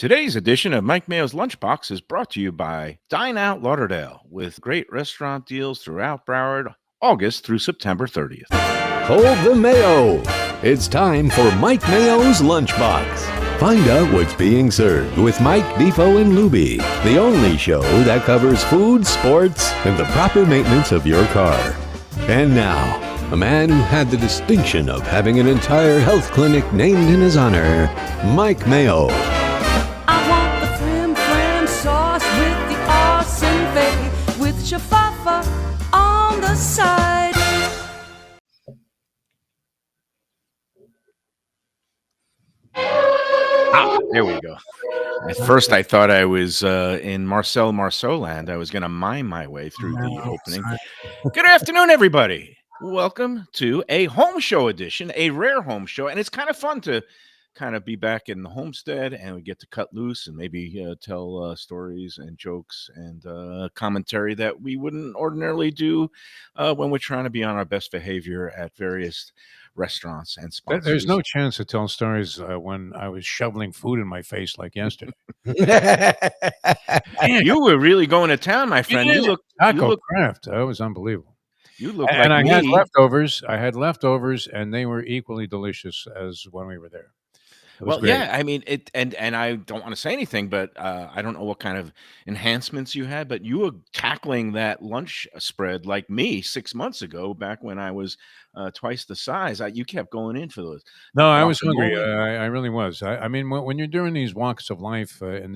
Today's edition of Mike Mayo's Lunchbox is brought to you by Dineout Lauderdale with great restaurant deals throughout Broward, August through September 30th. Hold the Mayo. It's time for Mike Mayo's Lunchbox. Find out what's being served with Mike, Defo and Lubie, the only show that covers food, sports, and the proper maintenance of your car. And now, a man who had the distinction of having an entire health clinic named in his honor, Mike Mayo. I want the flim flam sauce with the awesome fave with shafafa on the side. There we go. At first, I thought I was in Marcel Marceau land. I was going to mime my way through the opening. Good afternoon, everybody. Welcome to a home show edition, a rare home show. And it's kind of fun to kind of be back in the homestead, and we get to cut loose and maybe tell stories and jokes and commentary that we wouldn't ordinarily do when we're trying to be on our best behavior at various restaurants and sponsors. There's no chance to tell stories when I was shoveling food in my face like yesterday. You were really going to town, my friend. Yeah. You look Taco Craft. That was unbelievable. You look And like I had me. leftovers. And they were equally delicious as when we were there. It was Well, great. yeah, I mean it, and I don't want to say anything, but I don't know what kind of enhancements you had, but you were tackling that lunch spread like me 6 months ago, back when I was twice the size. You kept going in for those. No, I was hungry. Guacamole. I really was. I mean, when you're doing these walks of life in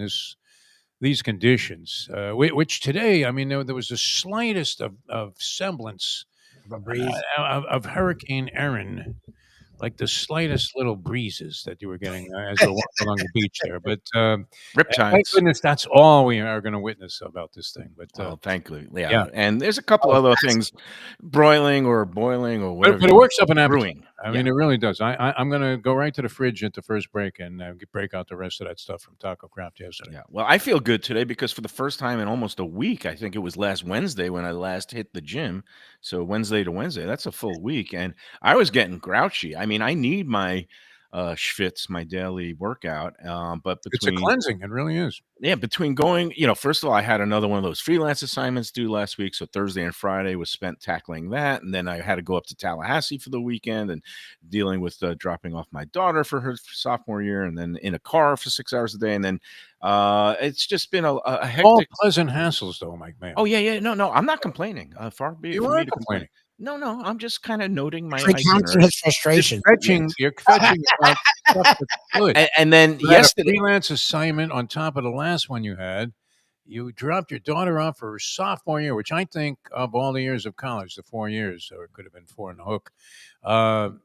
these conditions, which today, I mean, there was the slightest of semblance of Hurricane Erin, like the slightest little breezes that you were getting as you were walking along the beach there. But thank Riptides. goodness that's all we are going to witness about this thing. But Oh, thankfully, yeah. yeah. And there's a couple other things, broiling or boiling or whatever. but it works up an appetite. brewing. I mean, it really does. I'm going to go right to the fridge at the first break and break out the rest of that stuff from Taco Craft yesterday. Yeah. Well, I feel good today because for the first time in almost a week, I think it was last Wednesday when I last hit the gym. So Wednesday to Wednesday, that's a full week. And I was getting grouchy. I mean, I need my schwitz, my daily workout. But It's a between cleansing. It really is. between going, first of all, I had another one of those freelance assignments due last week. So Thursday and Friday was spent tackling that. And then I had to go up to Tallahassee for the weekend and dealing with dropping off my daughter for her sophomore year, and then in a car for 6 hours a day. And then it's just been a All hectic. pleasant hassles, though, Mike Mayo. Oh, yeah. No, I'm not complaining. Far be it You for are me to complain. complaining. No, I'm just kind of noting my Recounting itinerary. his frustration. You're fetching about stuff that's good. And then You had a yesterday, freelance assignment on top of the last one you had. You dropped your daughter off for her sophomore year, which I think of all the years of college, the 4 years, or it could have been four and a hook.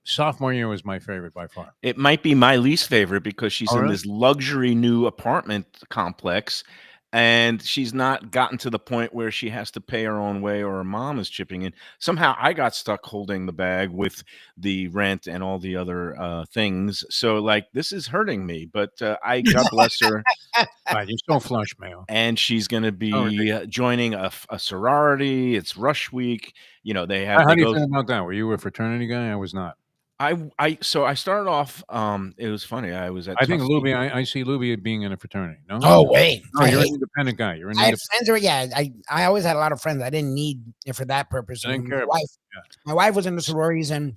Sophomore year was my favorite by far. it might be my least favorite because she's Oh, in really? this luxury new apartment complex, and she's not gotten to the point where she has to pay her own way or her mom is chipping in. Somehow I got stuck holding the bag with the rent and all the other things. So like this is hurting me, but I God bless her. God, you're so flush, Mayo. And she's going to be ridiculous. joining a sorority. It's rush week. They How have do to you go. feel about that? Were you a fraternity guy? I was not. So I started off. It was funny. I was at. I think Tuskegee. Lubie, I see Lubie being in a fraternity. No? Oh, wait. No, I you're an hate- independent guy. You're an I had independent. friends who were, I always had a lot of friends. I didn't need it for that purpose. I didn't And care My about wife, my wife was in the sororities, and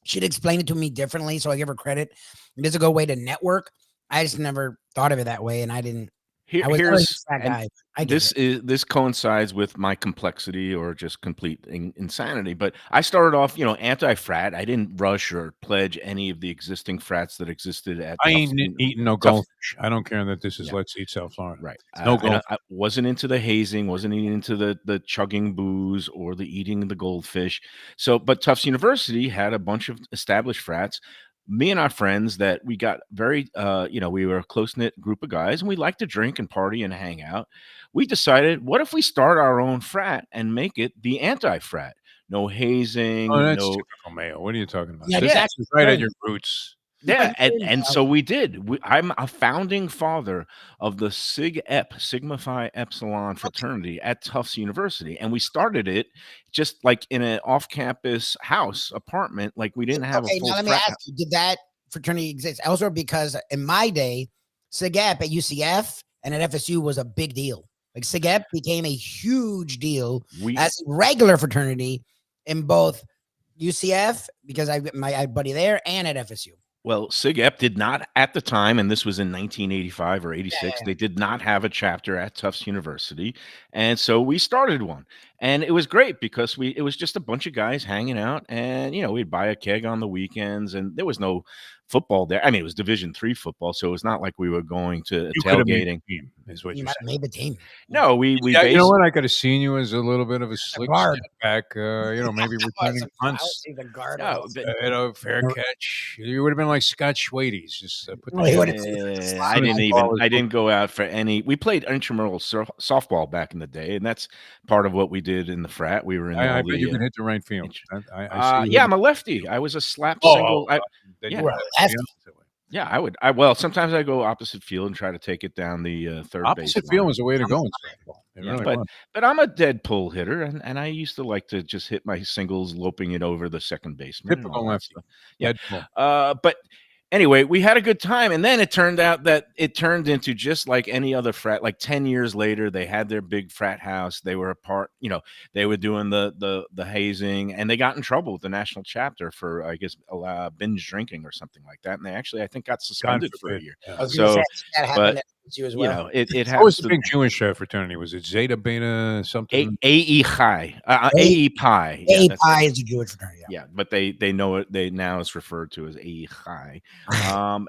she'd explain it to me differently, so I give her credit. There's a good way to network. I just never thought of it that way, and I didn't. I was always that and guy. I get it. this coincides with my complexity or just complete insanity. But I started off, anti-frat. I didn't rush or pledge any of the existing frats that existed at. I ain't Tufts. eating no Tough- goldfish. I don't care that this is Yeah. Let's Eat South Florida. Right. No And gold. I wasn't into the hazing, wasn't into the chugging booze or the eating the goldfish. So, but Tufts University had a bunch of established frats. Me and our friends that we got very, we were a close-knit group of guys, and we like to drink and party and hang out. We decided, what if we start our own frat and make it the anti-frat? No hazing, Oh, that's no. typical Mayo. What are you talking about? Yeah, This that's is right at good. your roots. Yeah, But and so we did. I'm a founding father of the Sigma Phi Epsilon fraternity at Tufts University, and we started it just like in an off-campus house apartment. Like we didn't have Okay, a full now let me frat ask house. you: did that fraternity exist elsewhere? Because in my day, SIGEP at UCF and at FSU was a big deal. Like SIGEP became a huge deal as a regular fraternity in both UCF, because I my buddy there, and at FSU. Well, SIGEP did not at the time, and this was in 1985 or 86, they did not have a chapter at Tufts University. And so we started one. And it was great because it was just a bunch of guys hanging out, and we'd buy a keg on the weekends, and there was no football there. I mean, it was Division III football, so it was not like we were going to tailgating. Is what You might have made the team. No, we you know what? I could have seen you as a little bit of a slick guard. Back, maybe returning punts. He's a guard. Fair catch. You would have been like Scott Schwade's. Just put I didn't go out for any. We played intramural softball back in the day, and that's part of what we did in the frat. We were in. I bet you can hit the right field. I'm a lefty. I was a slap single. Yeah, I would. Well, sometimes I go opposite field and try to take it down the third base. Opposite field was the way to go in softball. But I'm a dead pull hitter, and I used to like to just hit my singles, loping it over the second baseman. Typical lefty. Yeah. But anyway, we had a good time, and then it turned out that it turned into just like any other frat. Like 10 years later, they had their big frat house. They were a part. They were doing the hazing, and they got in trouble with the national chapter for, I guess, binge drinking or something like that. And they actually, I think, got suspended for a year. I was gonna say, that happened at you as well. It what was the big Jewish fraternity? Was it Zeta, Beta, something? AE Chi, AE Pi. AE Pi is a Jewish fraternity. Yeah, but they know it. They now it's referred to as AE Chi.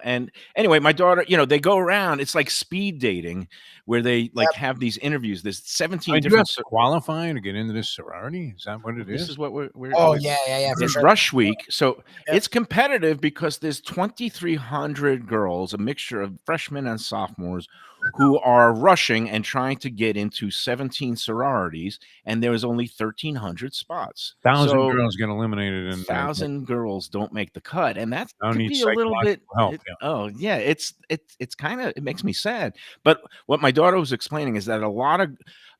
And anyway, my daughter, they go around. It's like speed dating, where they have these interviews. There's 17 different. You have to qualify to get into this sorority. Is that what it is? This is what we're. Oh yeah. It's rush week, so it's competitive because there's 2,300 girls, a mixture of freshmen and sophomores, who are rushing and trying to get into 17 sororities, and there was only 1,300 spots. 1,000 girls get eliminated, and 1,000 girls don't make the cut, and that could be a little bit. It's kind of, it makes me sad. But what my daughter was explaining is that a lot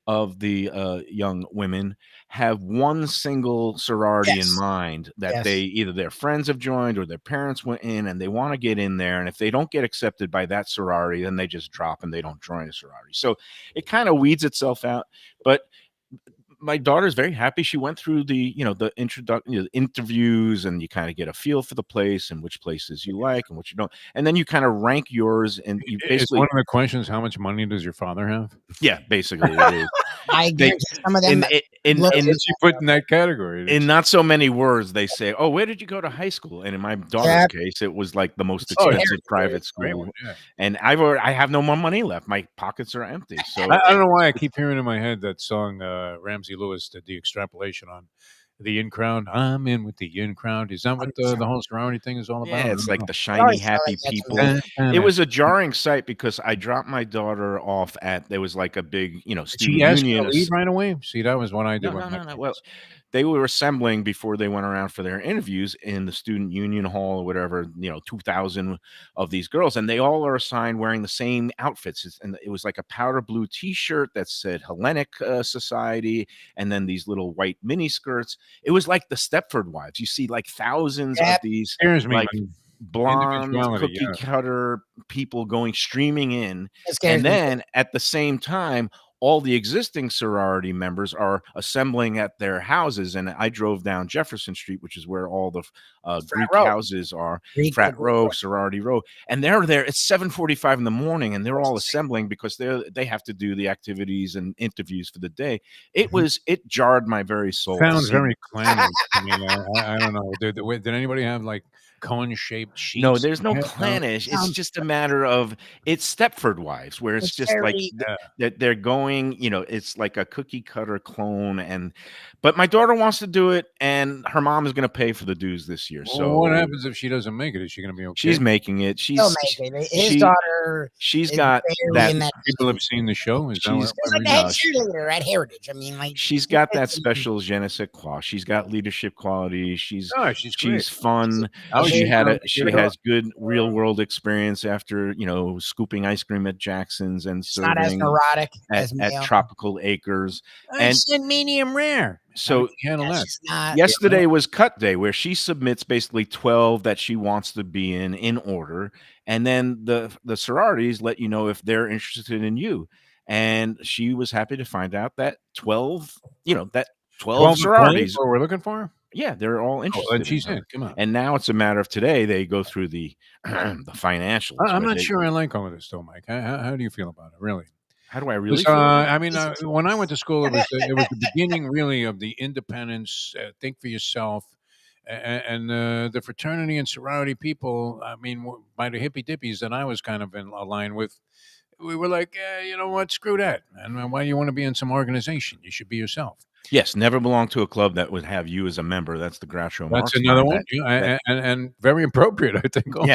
of the young women have one single sorority in mind that they either their friends have joined or their parents went in, and they want to get in there. And if they don't get accepted by that sorority, then they just drop and they don't join a sorority. So it kind of weeds itself out. But my daughter's very happy. She went through the introduction, interviews, and you kind of get a feel for the place and which places you like and what you don't. And then you kind of rank yours. And you basically, one of the questions, how much money does your father have? Yeah, basically it is. I guarantee some of them. You put in that category. In not so many words, they say, "Oh, where did you go to high school?" And in my daughter's case, it was like the most expensive private school. And I have no more money left. My pockets are empty. So I don't know why I keep hearing in my head that song Ramsey Lewis did the extrapolation on the in crowd. I'm in with the in crowd. Is that what the whole sorority thing is all about? Yeah, it's like the shiny, happy people. It was a jarring sight because I dropped my daughter off at, there was like a big, student union. To leave right away? See, that was what I did. No. Well, they were assembling before they went around for their interviews in the student union hall or whatever, 2,000 of these girls, and they all are assigned wearing the same outfits. And it was like a powder blue t-shirt that said Hellenic Society, and then these little white mini skirts. It was like the Stepford Wives. You see like thousands of these blonde cookie cutter people streaming in, and then at the same time, all the existing sorority members are assembling at their houses. And I drove down Jefferson Street, which is where all the Greek houses are, Frat Row, Sorority Row. And they're there. It's 7:45 in the morning, and they're all assembling because they have to do the activities and interviews for the day. It jarred my very soul. Sounds very clammy to me. I don't know. Did anybody have like cone-shaped sheets? No, there's no clannish. It's just a matter of, it's Stepford Wives, where it's just like that they're going, it's like a cookie cutter clone. But my daughter wants to do it, and her mom is going to pay for the dues this year. So what happens if she doesn't make it? Is she going to be okay? She's making it. His daughter. She's got that. People have seen the show. She's like the head cheerleader at Heritage. I mean, like, she's got that special je ne sais quoi. She's got leadership qualities. She's fun. she has good real world experience after scooping ice cream at Jackson's and It's not as serving neurotic at as Mayo. Tropical Acres. I And said medium rare. so handle that. She's not. yesterday was cut day, where she submits basically 12 that she wants to be in order, and then the sororities let you know if they're interested in you. And she was happy to find out that 12 sororities. What we're looking for. Yeah, they're all interested. And she's in her. in. Come on. And now it's a matter of today. They go through the the financials. I'm not sure I like all of this, though, Mike. How do you feel about it? Really? How do I really feel? I mean, when I went to school, it was the beginning, really, of the independence. Think for yourself, and the fraternity and sorority people. I mean, by the hippy dippies that I was kind of in line with, we were like, you know what, screw that. And why do you want to be in some organization? You should be yourself. Yes, never belong to a club that would have you as a member. That's the Groucho Marx. That's another one, and very appropriate, I think. Also.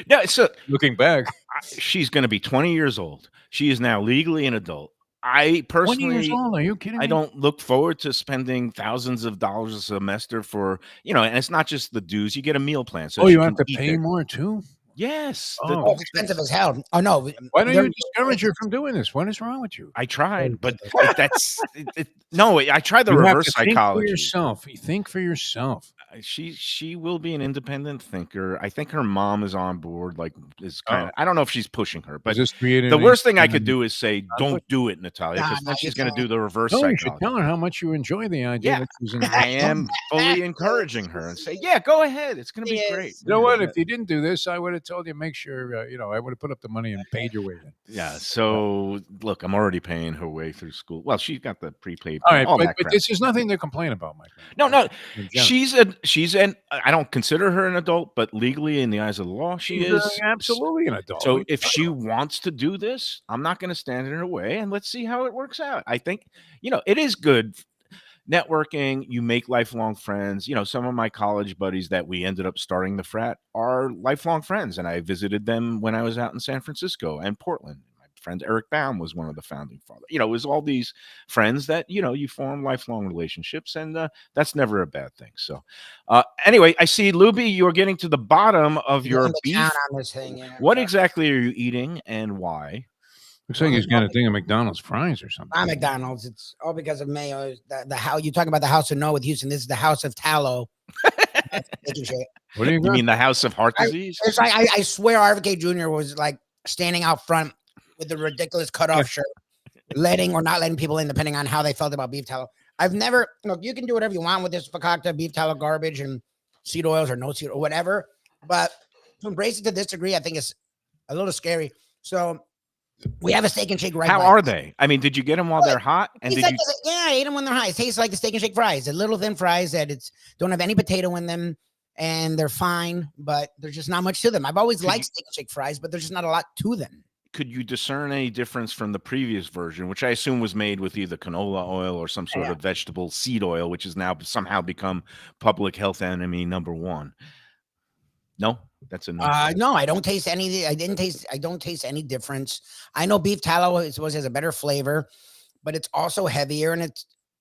Yeah. So looking back, she's going to be 20 years old. She is now legally an adult. I personally, 20 years old. Are you kidding me? I don't look forward to spending thousands of dollars a semester for, and it's not just the dues. You get a meal plan. So you have to pay more too? Yes. It's expensive as hell. Oh no! Why don't you discourage her from doing this? What is wrong with you? I tried, but that's no. I tried the reverse psychology. Think for yourself. She will be an independent thinker. I think her mom is on board. Like, is kind of. I don't know if she's pushing her, but the worst thing I could do is say, "Don't do it, Natalia," because then she's going to do the reverse psychology. You should tell her how much you enjoy the idea. Yeah, I am fully encouraging her and say, "Yeah, go ahead. It's going to be great." You know what? If you didn't do this, I would have told you, make sure. I would have put up the money and paid your way in. Yeah. So look, I'm already paying her way through school. Well, she's got the prepaid. All right, but this is nothing to complain about, Mike. No. She's an. I don't consider her an adult, but legally, in the eyes of the law, she is absolutely an adult. So if she wants to do this, I'm not going to stand in her way, and let's see how it works out. I think it is good networking. You make lifelong friends. Some of my college buddies that we ended up starting the frat are lifelong friends, and I visited them when I was out in San Francisco and Portland. Friend Eric Baum was one of the founding fathers. It was all these friends that you form lifelong relationships, and that's never a bad thing. So anyway, I see, Lubie, you're getting to the bottom of your beef. On this thing, What exactly are you eating and why? Looks like he's got a thing of McDonald's fries or something. Not McDonald's. It's all because of Mayo. The how you talk about the House of No with Houston. This is the House of Tallow. What do you mean, the House of Heart Disease? I swear, RFK Jr. was like standing out front with the ridiculous cutoff shirt, letting or not letting people in, depending on how they felt about beef tallow. I've never, you can do whatever you want with this fakakta, beef tallow garbage, and seed oils or no seed or whatever. But to embrace it to this degree, I think it's a little scary. So we have a steak and shake right How are they? I mean, did you get them while they're hot? And yeah, I ate them when they're hot. It tastes like the steak and shake fries. The little thin fries that don't have any potato in them, and they're fine, but there's just not much to them. I've always liked steak and shake fries, but there's just not a lot to them. Could you discern any difference from the previous version, which I assume was made with either canola oil or some sort of vegetable seed oil, which has now somehow become public health enemy number one? No, that's a no. No, I don't taste any. I don't taste any difference. I know beef tallow has a better flavor, but it's also heavier, and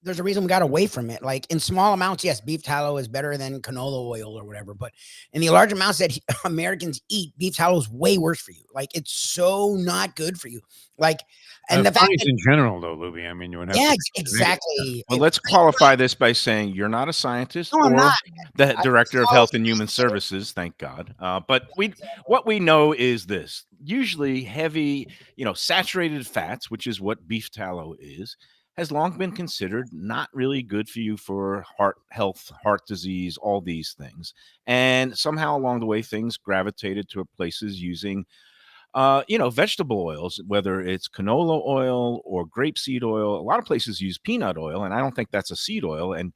there's a reason we got away from it. Like in small amounts, yes, beef tallow is better than canola oil or whatever. But in the large amounts that Americans eat, beef tallow is way worse for you. Like it's so not good for you. Like, and the fact in general, though, Lubie, I mean, you would have exactly. Well, let's qualify this by saying you're not a scientist or the director of Health and Human Services, thank God. But what we know is this: usually heavy, saturated fats, which is what beef tallow is, has long been considered not really good for you for heart health, heart disease, all these things. And somehow along the way, things gravitated to places using, vegetable oils, whether it's canola oil or grapeseed oil. A lot of places use peanut oil, and I don't think that's a seed oil. And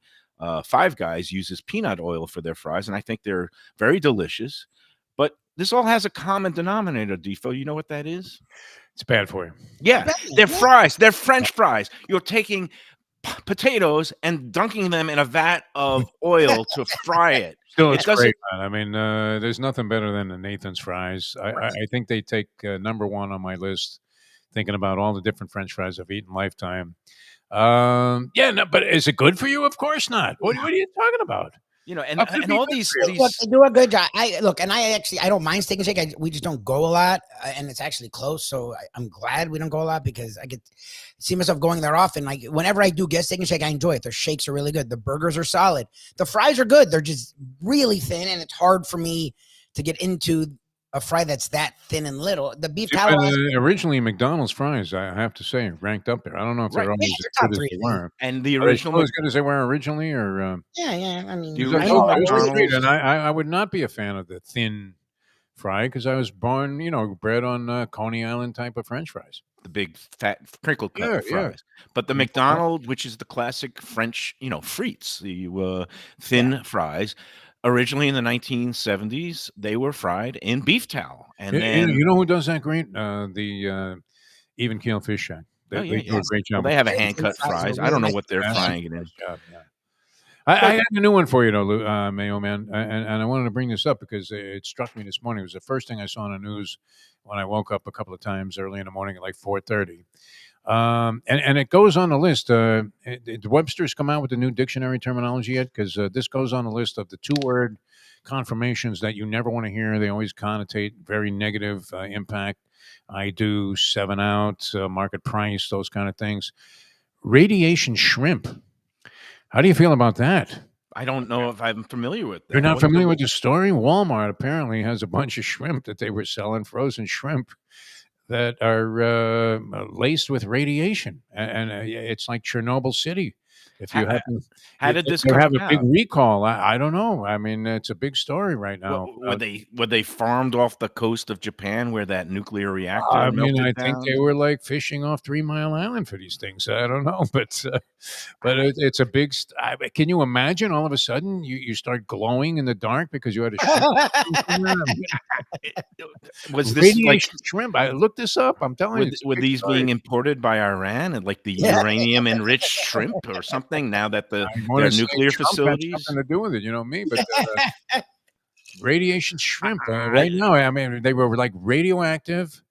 Five Guys uses peanut oil for their fries, and I think they're very delicious. But this all has a common denominator, Defo. You know what that is? It's bad for you. Yeah, they're fries. They're French fries. You're taking potatoes and dunking them in a vat of oil to fry it. Still, it's great, man. I mean, there's nothing better than the Nathan's fries. I think they take number one on my list, thinking about all the different French fries I've eaten lifetime. But is it good for you? Of course not. What are you talking about? You know, How could and be all good these for you? Look, these they do a good job. I don't mind Steak and Shake. We just don't go a lot, and it's actually close. So I'm glad we don't go a lot because I get see myself going there often. Like whenever I do get Steak and Shake, I enjoy it. Their shakes are really good. The burgers are solid. The fries are good. They're just really thin, and it's hard for me to get into a fry that's that thin and little. The beef See, but, tallow, originally McDonald's fries, I have to say, ranked up there. I don't know if right. they're yeah, always as they're top good as three they to me. were. And the Are they original still as good as they were originally, or? Yeah. I mean, The I original know I used to eat, McDonald's. and I would not be a fan of the thin fry because I was born, bred on Coney Island type of French fries. The big fat crinkle cut Yeah. fries. But the You know, McDonald, which is the classic French, frites, the thin yeah. fries, originally in the 1970s, they were fried in beef tallow. And you then, know who does that great? The Even Keel Fish Shack. oh, They yeah, do a yeah. great Well, job they with have a that. hand cut Fries are fries. I really don't know nice. what they're Nice frying it in. job, yeah. I had a new one for you, though, Mayo Man, and I wanted to bring this up because it struck me this morning. It was the first thing I saw on the news when I woke up a couple of times early in the morning at like 4:30. And it goes on the list. Did Webster's come out with the new dictionary terminology yet? Because this goes on the list of the 2-word confirmations that you never want to hear. They always connotate very negative impact. I do, 7 out, market price, those kind of things. Radiation shrimp. How do you feel about that? I don't know if I'm familiar with that. You're not What's familiar with the story? Walmart apparently has a bunch of shrimp that they were selling, frozen shrimp, that are laced with radiation, and it's like Chernobyl City. If you How, happen, how did this they come have a big about? recall. I don't know. I mean, it's a big story right now. Were they farmed off the coast of Japan where that nuclear reactor I mean, melted I think down? they were like fishing off 3 Mile Island for these things. I don't know, but it's a big. Can you imagine? All of a sudden, you start glowing in the dark because you had a shrimp. Was this like Radiation shrimp. I looked this up. I'm telling you, it's a were big these story. being imported by Iran and like the Yeah. uranium enriched shrimp or something? Now that I their wanna say nuclear Trump had facilities. something to do with it, you know me, but, radiation shrimp, I, right now, I mean, they were, like, radioactive,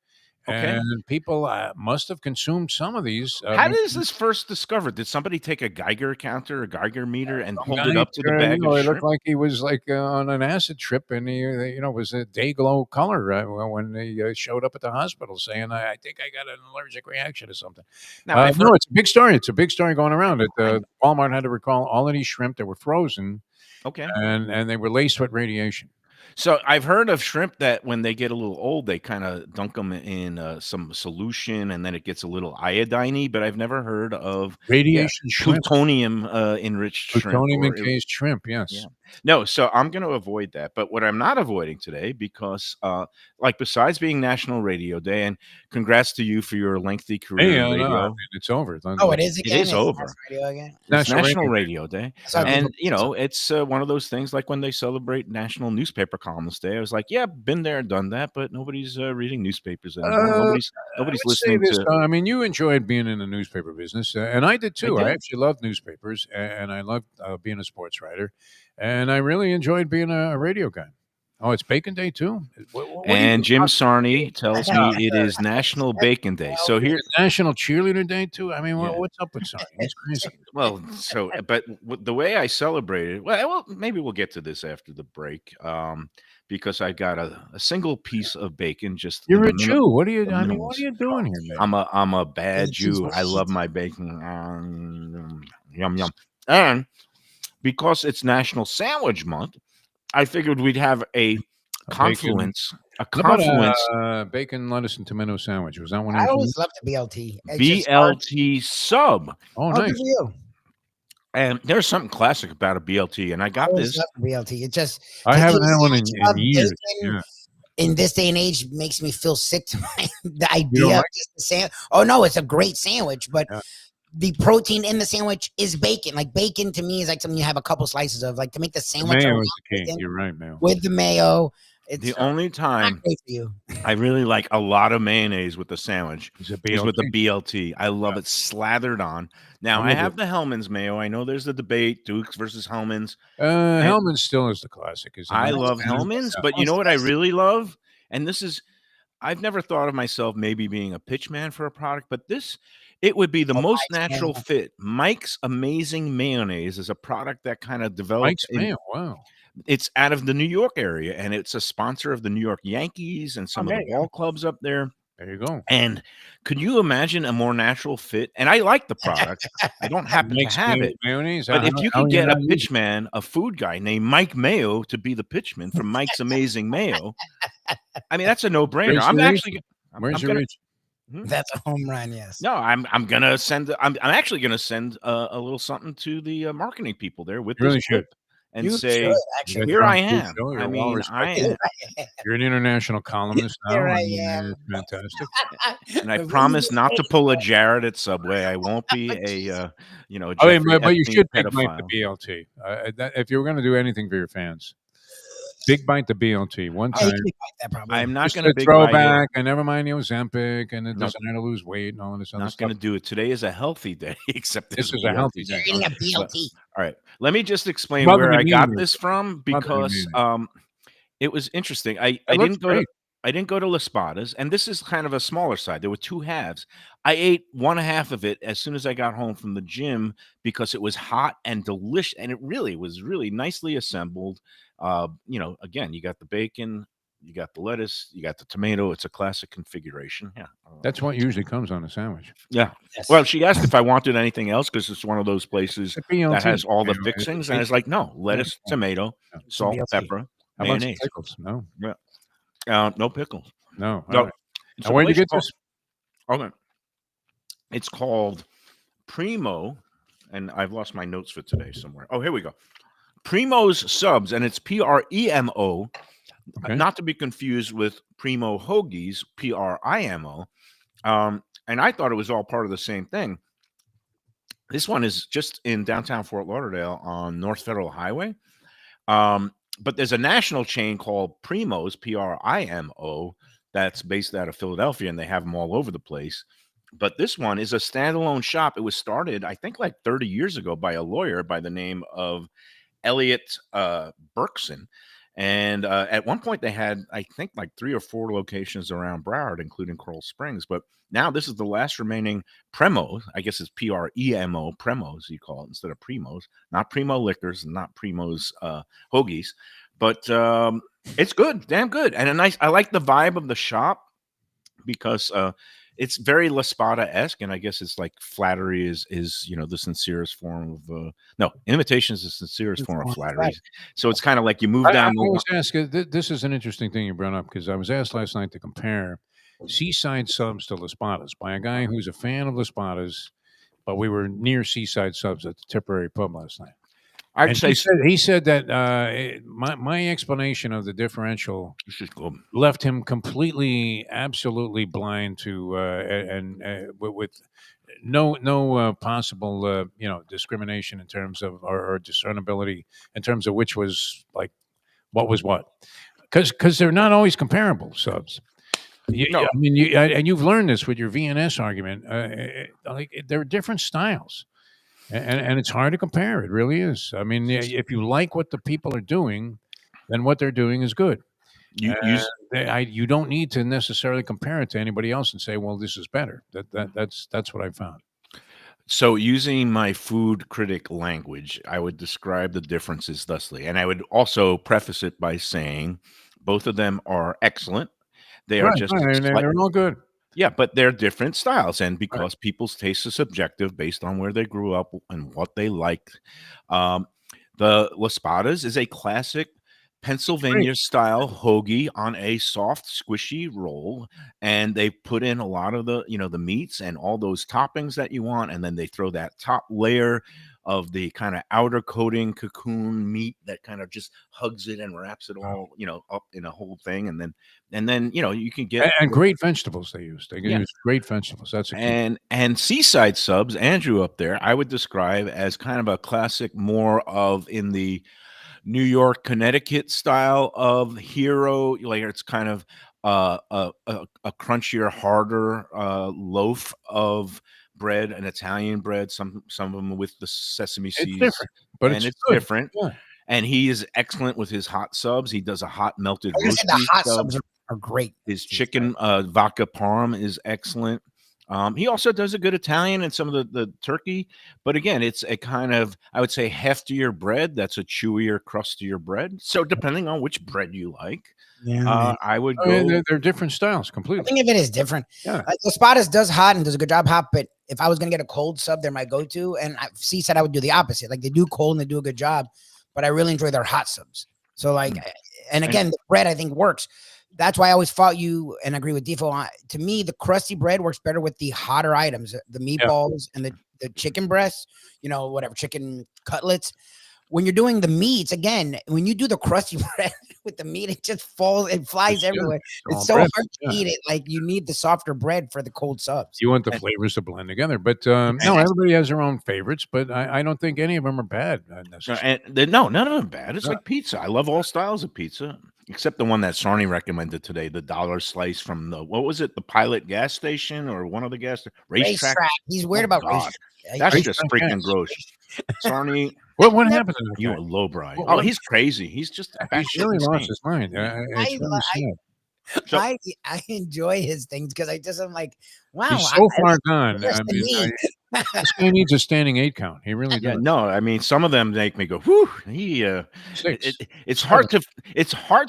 okay. and people, must have consumed some of these, How is this first discovered? Did somebody take a Geiger counter, a Geiger meter, and some hold it guy, up to the bag of it looked shrimp? like he was, like, on an acid trip, and it was a day glow color, when he, showed up at the hospital saying, "I think I got an allergic reaction to something." Now I've heard. No, it's a big story. It's a big story going around that, I, Walmart had to recall all of these shrimp that were frozen, okay. and they were laced with radiation. So I've heard of shrimp that when they get a little old, they kind of dunk them in some solution, and then it gets a little iodine-y. But I've never heard of Radiation shrimp. plutonium enriched shrimp Plutonium or encased shrimp, yeah. yes. No, so I'm going to avoid that. But what I'm not avoiding today, because like besides being National Radio Day, and congrats to you for your lengthy career Hey, in no, I radio. mean, it's over. Oh, it is It again. is over. Radio again. It's National National Radio Radio Day. I saw And, people- it's one of those things like when they celebrate National Newspaper Columnist Day. I was like, yeah, been there, done that, but nobody's reading newspapers anymore. I Nobody's would say listening this, to. I mean, you enjoyed being in the newspaper business, and I did I too. I did. actually loved newspapers, and I loved being a sports writer, and I really enjoyed being a radio guy. Oh, it's Bacon Day too? What do you And do? Jim Sarney tells me it is National Bacon Day. So here, National Cheerleader Day too? I mean, yeah. what's up with Sarney? He's crazy. Well, so but the way I celebrated, well, maybe we'll get to this after the break, because I got a single piece of bacon. Just You're the a Jew. What are you? the I mean, what are minimalist. you doing here, man? I'm a bad It's just Jew. I meat. love my bacon. Yum yum. And because it's National Sandwich Month, I figured we'd have a confluence. A How about confluence. bacon, lettuce, and tomato sandwich? Was that one? I of always yours? loved the BLT. It's just hard. BLT sub. Oh, Oh, nice. good for you. And there's something classic about a BLT. And I I got always this. loved the BLT. It just I to haven't eat had one a in sandwich of years. bacon Yeah. in this day and age makes me feel sick to the You idea don't of like just the sandwich. Oh no, it's a great sandwich, but Yeah. the protein in the sandwich is bacon. Like bacon to me is like something you have a couple slices of. Like to make the The sandwich mayo around is the king. bacon You're right, mayo. with the mayo. It's The only not time great for you. I really like a lot of mayonnaise with the sandwich It's a is with the BLT. BLT. I love Yeah. it slathered on. Now I I love have it. the Hellman's mayo. I know there's the debate, Dukes versus Hellman's. Hellman still is the classic. Is it I not? love Hellmann's Hellman's, the but you know most what I classic. really love? And this is I've never thought of myself maybe being a pitch man for a product, but it would be the Oh, most Mike's natural Mayo. fit. Mike's Amazing Mayonnaise is a product that kind of developed Mike's Mayo. Wow. it's out of the New York area, and it's a sponsor of the New York Yankees and some of the ball clubs up there. There you go. And could you imagine a more natural fit? And I like the product. I don't happen to Mike's have Mayo it. mayonnaise. But if you could get a pitch, pitchman, a food guy named Mike Mayo to be the pitchman from Mike's Amazing Mayo, I mean, that's a no-brainer. Where's I'm your actually reach? I'm Where's I'm your gonna reach? That's a home run. Yes. no, I'm gonna send I'm actually gonna send a little something to the marketing people there with You really this should. clip and You say, should, actually. "Here I You're on am." Food Show, I you're well mean, respected. You're an international columnist now. Here I I mean, am. it's fantastic. and I The promise reason not to is- pull a Jared at Subway. I won't be a Oh, yeah, Jeffrey but you Epstein should big bite the pedophile. BLT. If you were going to do anything for your fans, big bite the BLT one Yeah, you time. can fight that probably. I'm not Just gonna a big bite it. throwback, and never mind the Ozempic and the No. desire to lose weight and all this other Not stuff. going to do it. Today is a healthy day, except This there's is a healthy BLT. day. You're eating a BLT. All right, let me just explain Mother where to I got me, this from Mother to because me. it was interesting. I It looks didn't go to great. I didn't go to Las Spadas, and this is kind of a smaller side. There were two halves. I ate one half of it as soon as I got home from the gym because it was hot and delicious, and it really was really nicely assembled. Again, you got the bacon, you got the lettuce, you got the tomato. It's a classic configuration. Yeah. That's what usually comes on a sandwich. Yeah. Yes. Well, she asked if I wanted anything else because it's one of those places The BLT. that has all the You know, fixings, and I was like, no, lettuce, yeah. tomato, Yeah. salt, BLT. pepper, How about some mayonnaise. pickles? No, No pickles. no. No. All right. It's Now, a where'd you place get called- this? Okay. It's called Primo, and I've lost my notes for today somewhere. Oh, here we go. Primo's Subs, and it's PREMO, Okay. not to be confused with Primo Hoagies, PRIMO. And I thought it was all part of the same thing. This one is just in downtown Fort Lauderdale on North Federal Highway. But there's a national chain called Primo's, PRIMO, that's based out of Philadelphia, and they have them all over the place. But this one is a standalone shop. It was started, I think, like 30 years ago by a lawyer by the name of Elliot Berkson. And at one point, they had, I think, like 3 or 4 locations around Broward, including Coral Springs. But now this is the last remaining Premo. I guess it's PREMO, Premos, you call it, instead of Primos. Not Primo Liquors and not Primo's Hoagies. But it's good, damn good. And I like the vibe of the shop because it's very La Spada-esque, and I guess it's like flattery is the sincerest form of no, imitation is the sincerest form of flattery. So it's kind of like you move I down always the ask. This is an interesting thing you brought up because I was asked last night to compare Seaside Subs to Las Spadas by a guy who's a fan of Las Spadas, but we were near Seaside Subs at the Tipperary pub last night. I'd And say he said that my explanation of the differential it's just good. left him completely, absolutely blind to and with no possible discrimination in terms of or discernibility in terms of which was like what was what, because they're not always comparable subs. No. I mean, and you've learned this with your VNS argument. Like there are different styles. And it's hard to compare. It really is. I mean, if you like what the people are doing, then what they're doing is good. You don't need to necessarily compare it to anybody else and say, "Well, this is better." That's what I found. So using my food critic language, I would describe the differences thusly, and I would also preface it by saying both of them are excellent. They are just and they're all good. Yeah, but they're different styles, and because people's taste is subjective based on where they grew up and what they like. The Las Spadas is a classic Pennsylvania style hoagie on a soft, squishy roll, and they put in a lot of the meats and all those toppings that you want, and then they throw that top layer of the kind of outer coating cocoon meat that kind of just hugs it and wraps it all up in a whole thing, and then you can get And great vegetables they use. They use great vegetables. That's a key. and Seaside Subs, Andrew up there, I would describe as kind of a classic, more of in the New York, Connecticut style of hero. Like it's kind of a crunchier, harder loaf of bread, an Italian bread. Some of them with the sesame seeds. It's different, but and it's good. different. Yeah. And he is excellent with his hot subs. He does a hot melted I was roast gonna say the beef hot sub. subs are great. His chicken vodka parm is excellent. He also does a good Italian and some of the turkey, but again, it's a kind of, I would say, heftier bread. That's a chewier, crustier bread. So depending on which bread you like, Yeah, I would I mean, go. they're different styles I completely. think of it as different. Yeah. The Spadas does hot and does a good job hot, but if I was gonna get a cold sub, they're my go-to. And C said I would do the opposite. Like they do cold and they do a good job, but I really enjoy their hot subs. So like, and again, the bread I think works. That's why I always fought you and agree with Defo. To me, the crusty bread works better with the hotter items, the meatballs and the chicken breasts, whatever, chicken cutlets. When you're doing the meats, again, when you do the crusty bread with the meat, it just flies everywhere. It's so hard to eat it. Like you need the softer bread for the cold subs. You want the flavors to blend together, but no, everybody has their own favorites. But I don't think any of them are bad. No, none of them bad. It's like pizza. I love all styles of pizza, except the one that Sarni recommended today, the dollar slice from what was it, the Pilot gas station or one of the racetrack. He's weird about racetrack. That's just freaking gross. Sarni, what happened to that you guy? lowbrow? Oh, he's crazy. He's just He's really lost his mind. I enjoy his things because I'm like, wow, he's so far gone. I mean, this guy needs a standing 8 count. He really does. No, I mean, some of them make me go, whew. It's hard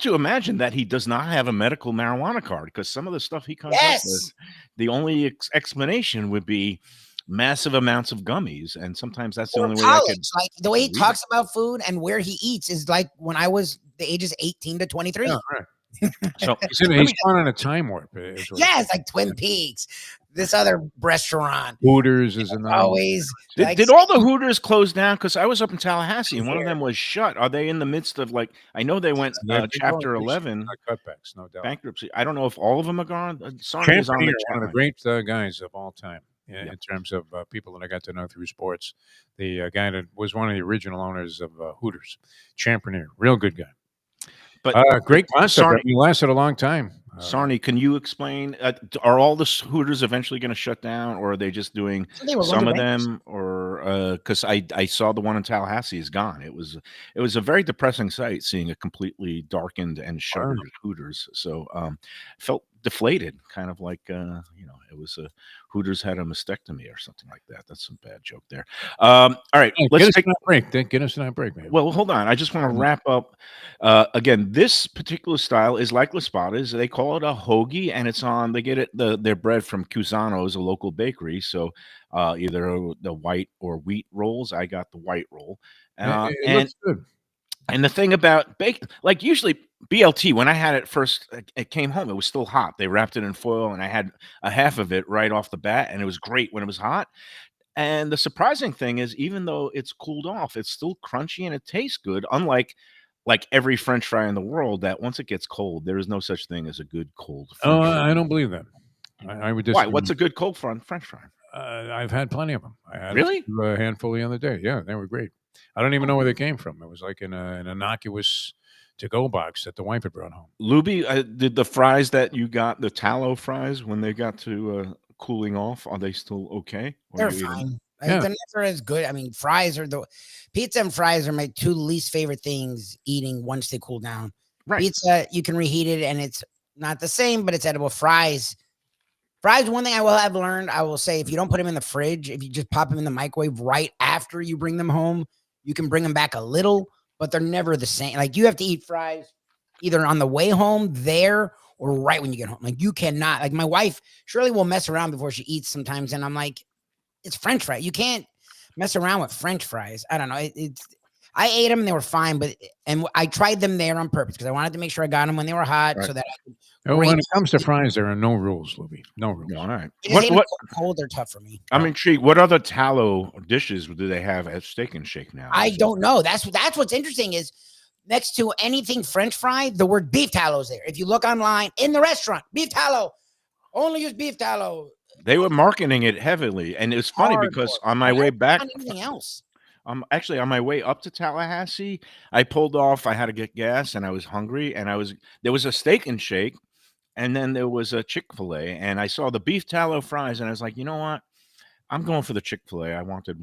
to imagine that he does not have a medical marijuana card, because some of the stuff he comes up with, the only explanation would be massive amounts of gummies, and sometimes that's the only way I could. Like the way he talks about food and where he eats is like when I was the ages 18 to 23. Yeah, right. So he's gone on a time warp. It's like Twin Peaks. This other restaurant, Hooters, is always. Did all the Hooters close down? Because I was up in Tallahassee and one of them was shut. Are they in the midst of, like, I know they went Chapter 11 cutbacks, no doubt, bankruptcy. I don't know if all of them are gone. Champion is one of the great guys of all time. In terms of people that I got to know through sports, the guy that was one of the original owners of Hooters, Championeer, real good guy. But great concept. He lasted a long time. Sarni, can you explain? Are all the Hooters eventually going to shut down, or are they just doing some of them? Or because I saw the one in Tallahassee is gone. It was a very depressing sight seeing a completely darkened and shuttered Hooters. So felt deflated, kind of like it was a Hooters had a mastectomy or something like that. That's some bad joke there. All right, let's take a break. Get us in that break, man. Well, hold on. I just want to wrap up. Again, this particular style is like Laspada's. They call it a hoagie, and it's on. They get their bread from Cusano's, a local bakery. So either the white or wheat rolls. I got the white roll, it looks good. And the thing about like usually BLT, when I had it first, it came home, it was still hot. They wrapped it in foil, and I had a half of it right off the bat, and it was great when it was hot. And the surprising thing is, even though it's cooled off, it's still crunchy and it tastes good. Unlike every French fry in the world, that once it gets cold, there is no such thing as a good cold French fry. I don't believe that. I would disagree. Why? What's a good cold French fry? I've had plenty of them. I had a handful the other day. Yeah, they were great. I don't even know where they came from. It was like an innocuous to-go box that the wife had brought home. Lubie, did the fries that you got, the tallow fries, when they got to cooling off, are they still okay? They're fine. They're never as good. I mean, pizza and fries are my 2 least favorite things eating once they cool down. Right. Pizza, you can reheat it and it's not the same, but it's edible. Fries, one thing I will have learned, I will say, if you don't put them in the fridge, if you just pop them in the microwave right after you bring them home, you can bring them back a little, but they're never the same. Like you have to eat fries either on the way home there or right when you get home. Like you cannot, like my wife, Shirley will mess around before she eats sometimes. And I'm like, it's French fry. You can't mess around with French fries. I don't know. I ate them and they were fine, and I tried them there on purpose because I wanted to make sure I got them when they were hot, so that I could. When it comes to fries, there are no rules, Lubie. No rules. All right. What cold? They're tough for me. I'm intrigued. What other tallow dishes do they have at Steak and Shake now? I don't know. That's what's interesting is next to anything French fry, the word beef tallow is there. If you look online in the restaurant, beef tallow, only use beef tallow. They were marketing it heavily, and it's funny because on my way back, anything else. Actually, on my way up to Tallahassee, I pulled off. I had to get gas, and I was hungry. And there was a Steak and Shake, and then there was a Chick-fil-A, and I saw the beef tallow fries, and I was like, you know what? I'm going for the Chick-fil-A. I wanted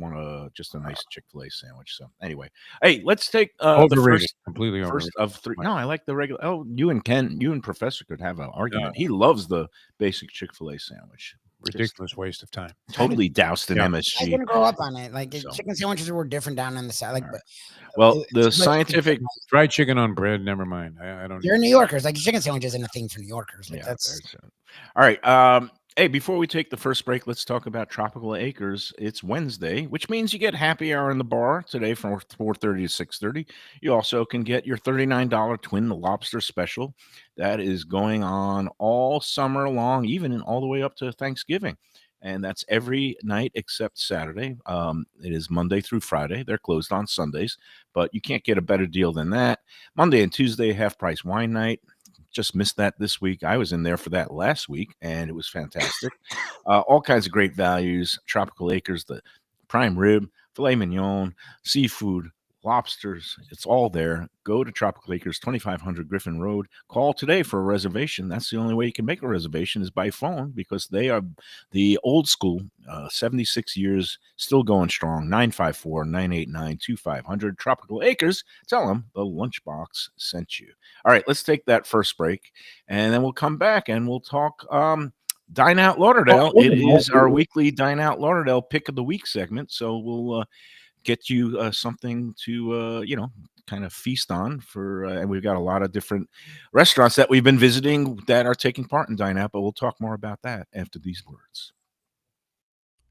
just a nice Chick-fil-A sandwich. So anyway, hey, let's take the Overrated. Completely first overrated. of three. No, I like the regular. Oh, you and Professor could have an argument. No. He loves the basic Chick-fil-A sandwich. Ridiculous waste of time. Totally doused in Yeah. I MSG. didn't grow up on it. Like So. chicken sandwiches were different down in the south. Like, Right. Well, the but scientific. Fried chicken on bread. Never mind. I don't. You're New Yorkers. Like chicken sandwich isn't a thing for New Yorkers. Like Yeah, that's all right. Hey, before we take the first break, let's talk about Tropical Acres. It's Wednesday, which means you get happy hour in the bar today from 4:30 to 6:30. You also can get your $39 twin lobster special. That is going on all summer long, even all the way up to Thanksgiving. And that's every night except Saturday. It is Monday through Friday. They're closed on Sundays, but you can't get a better deal than that. Monday and Tuesday, half-price wine night. Just missed that this week. I was in there for that last week, and it was fantastic. All kinds of great values. Tropical Acres, the prime rib, filet mignon, seafood, lobsters. It's all there. Go to Tropical Acres, 2500 Griffin Road. Call today for a reservation. That's the only way you can make a reservation is by phone because they are the old school, 76 years, still going strong. 954-989-2500. Tropical Acres. Tell them the Lunchbox sent you. All right, let's take that first break, and then we'll come back and we'll talk Dineout Lauderdale. It is our weekly Dineout Lauderdale Pick of the Week segment, so we'll get you something to kind of feast on for and we've got a lot of different restaurants that we've been visiting that are taking part in Dineout, but we'll talk more about that after these words.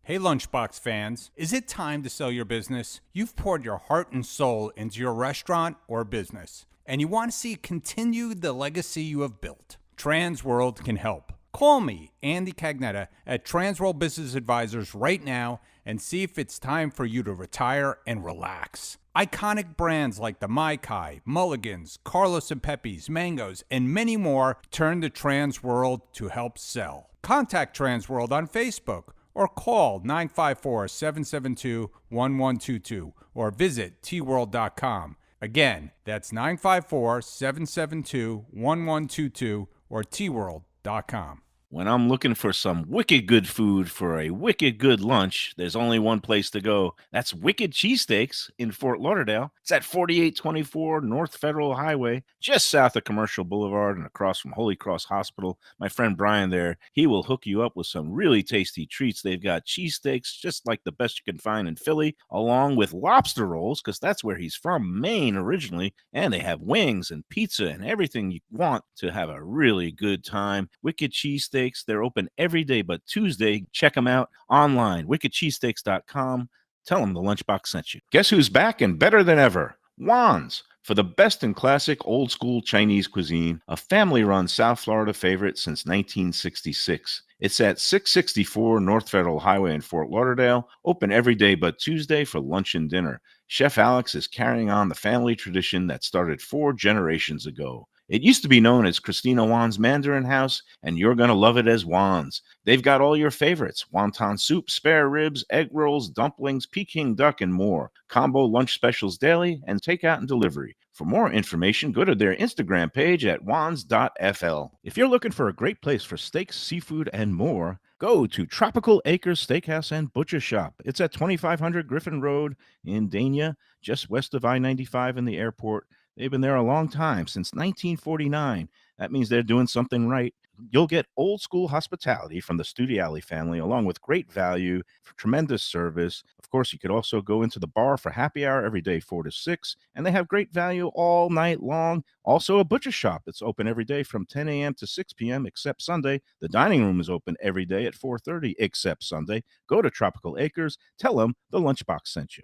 Hey Lunchbox fans, is it time to sell your business? You've poured your heart and soul into your restaurant or business, and you want to see continue the legacy you have built. Transworld can help. Call me, Andy Cagnetta, at Transworld Business Advisors right now and see if it's time for you to retire and relax. Iconic brands like the Mai Kai, Mulligan's, Carlos and Pepe's, Mangoes, and many more turn to Transworld to help sell. Contact Transworld on Facebook or call 954-772-1122 or visit tworld.com. Again, that's 954-772-1122 or tworld.com. When I'm looking for some wicked good food for a wicked good lunch, there's only one place to go. That's Wicked Cheesesteaks in Fort Lauderdale. It's at 4824 North Federal Highway, just south of Commercial Boulevard and across from Holy Cross Hospital. My friend Brian there, he will hook you up with some really tasty treats. They've got cheesesteaks, just like the best you can find in Philly, along with lobster rolls, because that's where he's from, Maine originally. And they have wings and pizza and everything you want to have a really good time. Wicked Cheesesteaks. They're open every day but Tuesday. Check them out online, wickedcheesesteaks.com. Tell them the Lunchbox sent you. Guess who's back and better than ever? Juan's. For the best in classic old school Chinese cuisine, a family-run South Florida favorite since 1966. It's at 664 North Federal Highway in Fort Lauderdale, open every day but Tuesday for lunch and dinner. Chef Alex is carrying on the family tradition that started 4 generations ago. It used to be known as Christina Juan's Mandarin House, and you're going to love it as Juan's. They've got all your favorites: wonton soup, spare ribs, egg rolls, dumplings, Peking duck, and more. Combo lunch specials daily and takeout and delivery. For more information, go to their Instagram page at juans.fl. If you're looking for a great place for steaks, seafood, and more, go to Tropical Acres Steakhouse and Butcher Shop. It's at 2500 Griffin Road in Dania, just west of I-95 and the airport. They've been there a long time, since 1949. That means they're doing something right. You'll get old school hospitality from the Studiali family, along with great value, for tremendous service. Of course, you could also go into the bar for happy hour every day, 4 to 6, and they have great value all night long. Also, a butcher shop that's open every day from 10 a.m. to 6 p.m. except Sunday. The dining room is open every day at 4:30 except Sunday. Go to Tropical Acres. Tell them the Lunchbox sent you.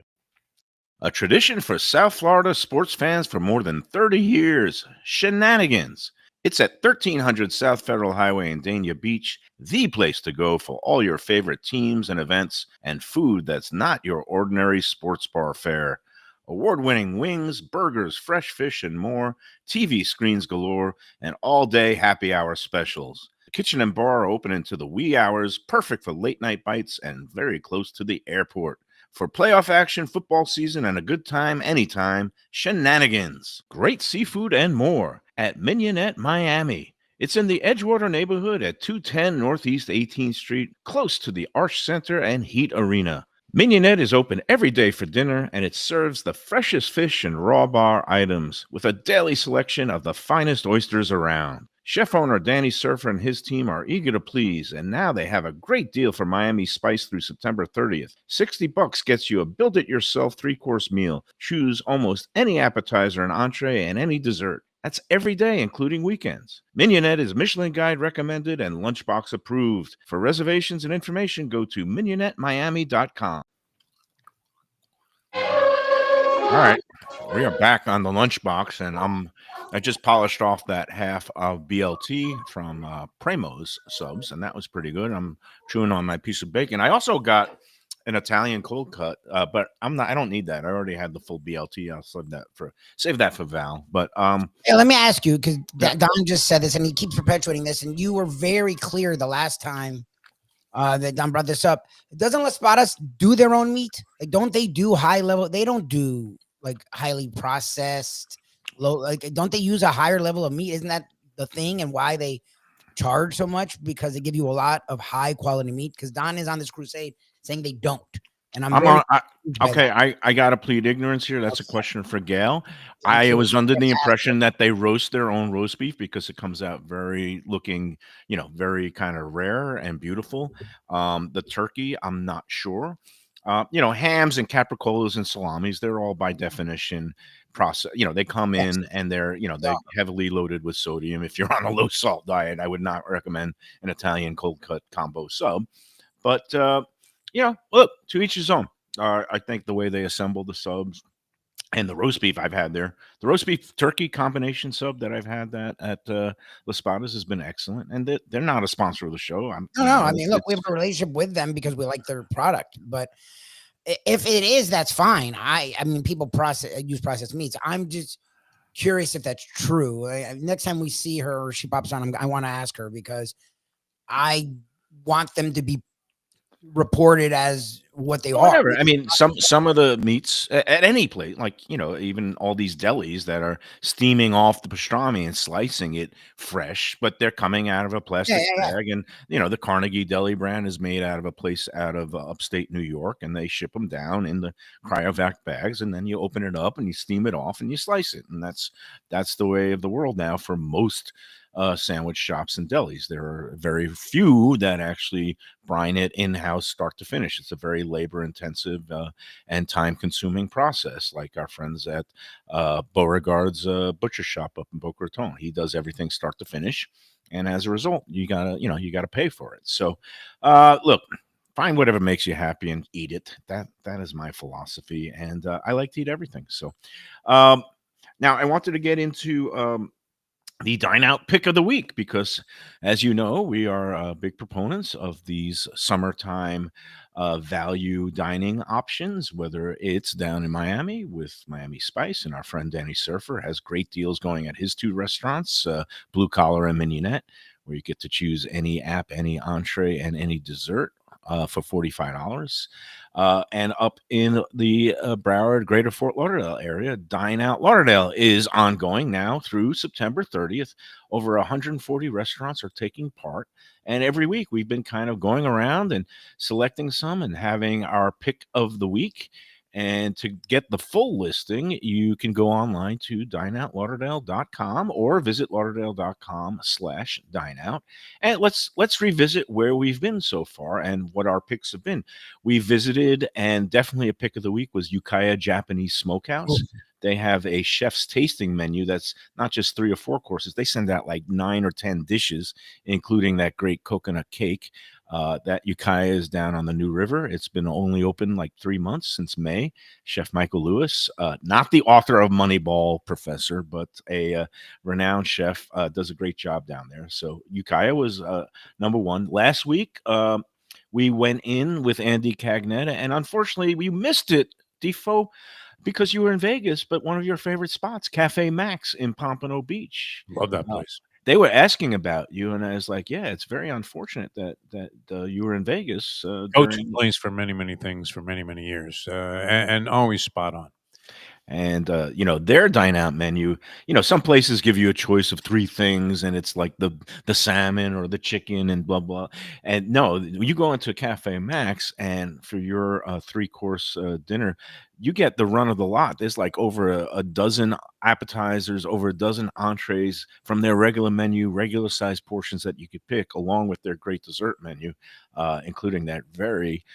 A tradition for South Florida sports fans for more than 30 years, Shenanigans. It's at 1300 South Federal Highway in Dania Beach, the place to go for all your favorite teams and events and food that's not your ordinary sports bar fare. Award-winning wings, burgers, fresh fish, and more, TV screens galore, and all-day happy hour specials. The kitchen and bar are open into the wee hours, perfect for late-night bites and very close to the airport. For playoff action, football season, and a good time anytime, Shenanigans. Great seafood and more at Mignonette Miami. It's in the Edgewater neighborhood at 210 Northeast 18th Street, close to the Arch Center and Heat Arena. Mignonette is open every day for dinner, and it serves the freshest fish and raw bar items with a daily selection of the finest oysters around. Chef owner Danny Surfer and his team are eager to please, and now they have a great deal for Miami Spice through September 30th. $60 gets you a build-it-yourself three-course meal. Choose almost any appetizer and entree and any dessert. That's every day, including weekends. Mignonette is Michelin Guide recommended and Lunchbox approved. For reservations and information, go to mignonnettemiami.com. All right, we are back on the Lunchbox, and I just polished off that half of BLT from Premo's subs, and that was pretty good. I'm chewing on my piece of bacon. I also got an Italian cold cut, but I don't need that. I already had the full BLT. I'll save that for Val. But hey, let me ask you, because Don just said this and he keeps perpetuating this, and you were very clear the last time that Don brought this up. Doesn't Las Patas do their own meat? Like, don't they do high level? They don't do like highly processed, low. Like, don't they use a higher level of meat? Isn't that the thing, and why they charge so much? Because they give you a lot of high quality meat. Because Don is on this crusade saying they don't, and I gotta plead ignorance here. That's a question for Gail. I was under the impression that they roast their own roast beef because it comes out very kind of rare and beautiful. The turkey, I'm not sure. Hams and capricolas and salamis, they're all by definition process. They come in and they're heavily loaded with sodium. If you're on a low salt diet, I would not recommend an Italian cold cut combo sub. But look, to each his own. I think the way they assemble the subs and the roast beef I've had there, the roast beef turkey combination sub that I've had that at Las Patas has been excellent. And they're not a sponsor of the show. I mean, look, we have a relationship with them because we like their product. But if it is, that's fine. I mean, people use processed meats. I'm just curious if that's true. Next time we see her or she pops on, I want to ask her, because I want them to be reported as what they are. I mean, some of the meats at any place, like even all these delis that are steaming off the pastrami and slicing it fresh, but they're coming out of a plastic bag. And the Carnegie Deli brand is made out of a place out of upstate New York, and they ship them down in the cryovac bags, and then you open it up and you steam it off and you slice it. And that's the way of the world now for most sandwich shops and delis. There are very few that actually brine it in-house start to finish. It's a very labor-intensive and time-consuming process, like our friends at Beauregard's butcher shop up in Boca Raton. He does everything start to finish, and as a result, you gotta pay for it. So look, find whatever makes you happy and eat it. That is my philosophy, and I like to eat everything. So now I wanted to get into the Dine Out Pick of the Week, because, as you know, we are big proponents of these summertime value dining options, whether it's down in Miami with Miami Spice, and our friend Danny Surfer has great deals going at his two restaurants, Blue Collar and Mignonette, where you get to choose any app, any entree, and any dessert for $45. And up in the Broward, Greater Fort Lauderdale area, Dineout Lauderdale is ongoing now through September 30th. Over 140 restaurants are taking part. And every week we've been kind of going around and selecting some and having our pick of the week. And to get the full listing, you can go online to dineoutlauderdale.com or visit lauderdale.com/dineout. And let's revisit where we've been so far and what our picks have been. We visited, and definitely a pick of the week was Ukiah Japanese Smokehouse. They have a chef's tasting menu that's not just 3 or 4 courses. They send out like 9 or 10 dishes, including that great coconut cake. That Ukiah is down on the New River. It's been only open like 3 months, since May. Chef Michael Lewis, not the author of Moneyball Professor, but a renowned chef, does a great job down there. So Ukiah was number one. Last week, we went in with Andy Cagnetta, and unfortunately, we missed it, Defo, because you were in Vegas, but one of your favorite spots, Cafe Max in Pompano Beach. Love that place. They were asking about you, and I was like, yeah, it's very unfortunate that you were in Vegas. Go-to place for many, many things for many, many years, and always spot on. And their dine out menu, some places give you a choice of three things, and it's like the salmon or the chicken and blah blah. And no, you go into Cafe Max, and for your three-course dinner, you get the run of the lot. There's like over a dozen appetizers, over a dozen entrees from their regular menu, regular size portions that you could pick, along with their great dessert menu, including that very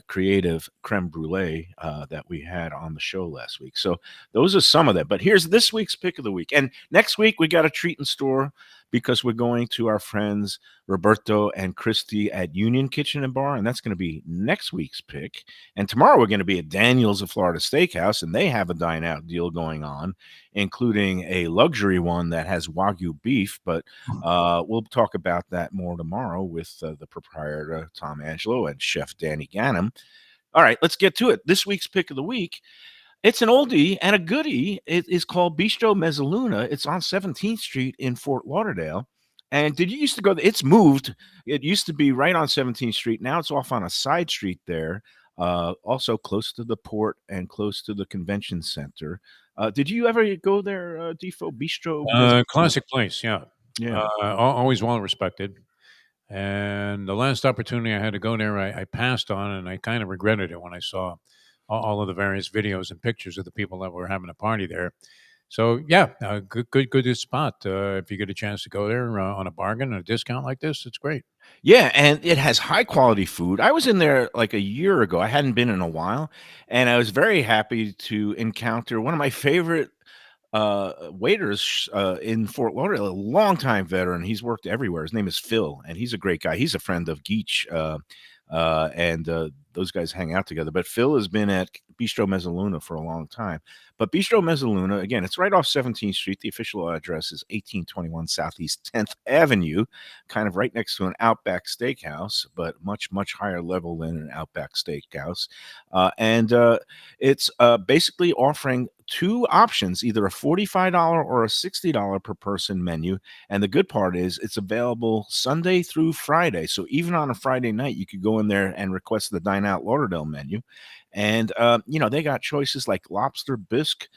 creative creme brulee that we had on the show last week. So those are some of them. But here's this week's pick of the week. And next week we got a treat in store because we're going to our friends Roberto and Christy at Union Kitchen and Bar, and that's going to be next week's pick. And tomorrow we're going to be at Daniel's of Florida Steakhouse, and they have a dine out deal going on, including a luxury one that has Wagyu beef. But we'll talk about that more tomorrow with the proprietor, Tom Angelo, and Chef Danny Gannam. All right, let's get to it. This week's pick of the week. It's an oldie and a goodie. It is called Bistro Mezzaluna. It's on 17th Street in Fort Lauderdale. And did you used to go there? It's moved. It used to be right on 17th Street. Now it's off on a side street there, also close to the port and close to the convention center. Did you ever go there, Defo? Bistro Mezzaluna? Classic place, yeah. Yeah. Always well respected. And the last opportunity I had to go there, I passed on, and I kind of regretted it when I saw all of the various videos and pictures of the people that were having a party there. So yeah, good spot. If you get a chance to go there on a bargain and a discount like this, it's great. Yeah, and it has high quality food. I was in there like a year ago. I hadn't been in a while, and I was very happy to encounter one of my favorite waiters in Fort Lauderdale, a longtime veteran. He's worked everywhere. His name is Phil, and he's a great guy. He's a friend of Geach, and those guys hang out together. But Phil has been at Bistro Mezzaluna for a long time. But Bistro Mezzaluna, again, it's right off 17th Street. The official address is 1821 Southeast 10th Avenue, kind of right next to an Outback Steakhouse, but much, much higher level than an Outback Steakhouse. And it's basically offering two options, either a $45 or a $60 per person menu. And the good part is it's available Sunday through Friday. So even on a Friday night, you could go in there and request the Dineout Lauderdale menu. And, they got choices like lobster bisque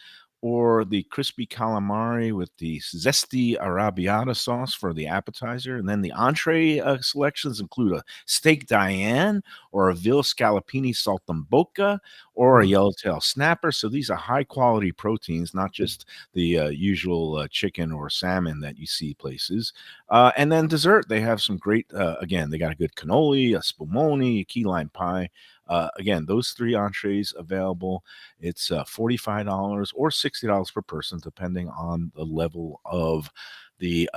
or the crispy calamari with the zesty arrabbiata sauce for the appetizer. And then the entree selections include a steak Diane or a veal scallopini saltimbocca or a yellowtail snapper. So these are high quality proteins, not just the usual chicken or salmon that you see places. And then dessert, they have some great, again, they got a good cannoli, a spumoni, a key lime pie. Again, those three entrees available. It's $45 or $60 per person, depending on the level of the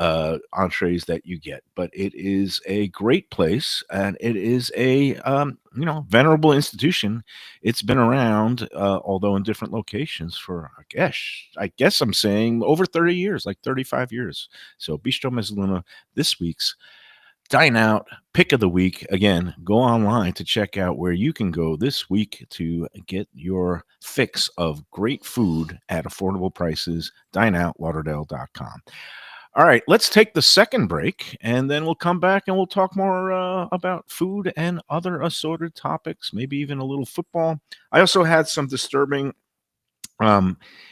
entrees that you get. But it is a great place, and it is a venerable institution. It's been around, although in different locations for I guess I'm saying over 30 years, like 35 years. So Bistro Mezzaluna, this week's Dine Out pick of the week. Again, go online to check out where you can go this week to get your fix of great food at affordable prices. Dineoutlauderdale.com. All right, let's take the second break, and then we'll come back and we'll talk more about food and other assorted topics, maybe even a little football. I also had some disturbing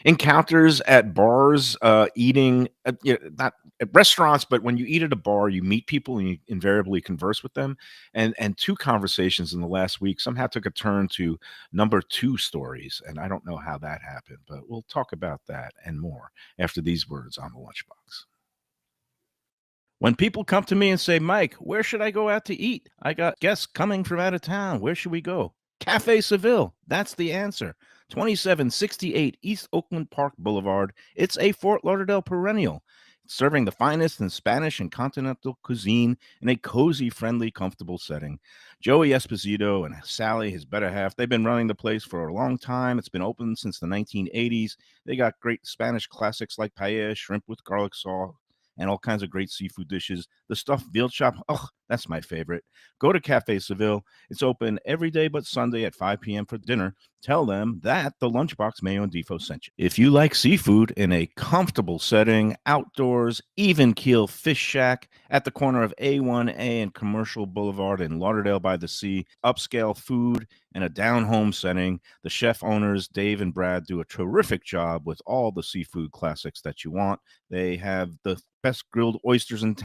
encounters at bars, eating, not at restaurants, but when you eat at a bar, you meet people and you invariably converse with them. And two conversations in the last week somehow took a turn to number 2 stories. And I don't know how that happened, but we'll talk about that and more after these words on the Lunchbox. When people come to me and say, Mike, where should I go out to eat? I got guests coming from out of town. Where should we go? Cafe Seville. That's the answer. 2768 East Oakland Park Boulevard. It's a Fort Lauderdale perennial, serving the finest in Spanish and continental cuisine in a cozy, friendly, comfortable setting. Joey Esposito and Sally, his better half, they've been running the place for a long time. It's been open since the 1980s. They got great Spanish classics like paella, shrimp with garlic sauce, and all kinds of great seafood dishes. The stuffed veal chop, oh, that's my favorite. Go to Cafe Seville. It's open every day but Sunday at 5 p.m. for dinner. Tell them that the Lunchbox Mayo and Defo sent you. If you like seafood in a comfortable setting, outdoors, even keel fish shack at the corner of A1A and Commercial Boulevard in Lauderdale by the Sea, upscale food in a down-home setting, the chef owners, Dave and Brad, do a terrific job with all the seafood classics that you want. They have the best grilled oysters in town.